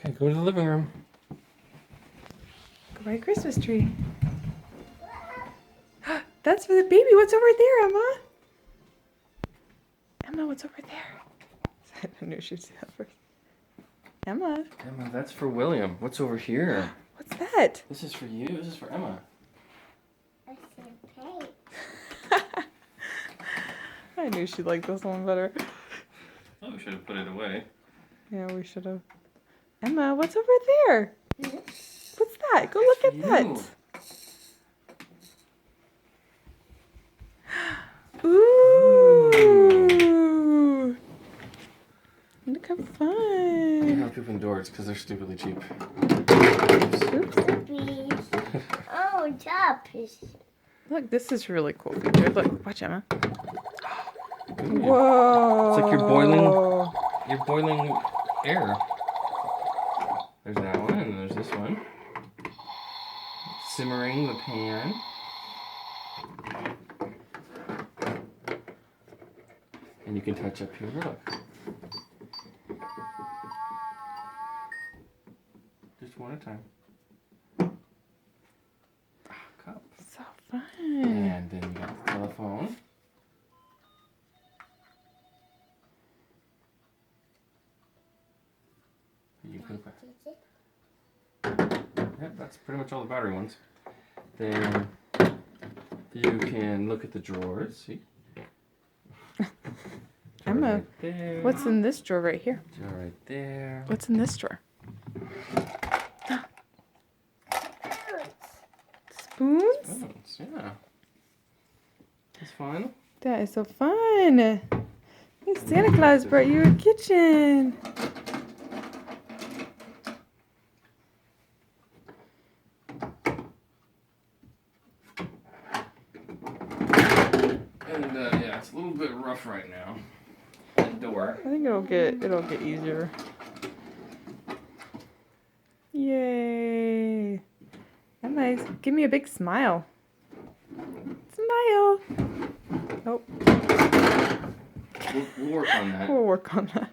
Okay, go to the living room. Go buy a Christmas tree. That's for the baby. What's over there, Emma? Emma, what's over there? I knew she'd see that first. Emma. Emma, that's for William. What's over here? What's that? This is for you. This is for Emma. I said pay. I knew she'd like this one better. Oh, we should have put it away. Yeah, we should have. Emma, what's over there? What's that? Go look at that. Ooh. Look how You fun. have to open doors because they're stupidly cheap. Oops. Puppies. Oh, puppies. Look, this is really cool feature. Look, watch Emma. Ooh. Whoa. It's like you're boiling air. There's that one, and there's this one. Simmering the pan. And you can touch up here, look. Just one at a time. Cup. So fun. And then you got the telephone. You can Yep, that's pretty much all the battery ones. Then you can look at the drawers. See? Drawer Emma, right there. what's in this drawer right here? Drawer right there. What's in this drawer? Spoons? Spoons, yeah. That's fun. That is so fun. Hey, Santa Claus brought you a kitchen. And yeah, it's a little bit rough right now. The door. I think it'll get easier. Yay. That nice. Give me a big smile. Smile. Oh, We'll work on that. we'll work on that.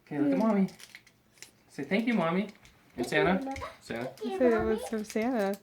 Okay, look at mommy. Say thank you, mommy. And Santa. Santa. Say it was from Santa.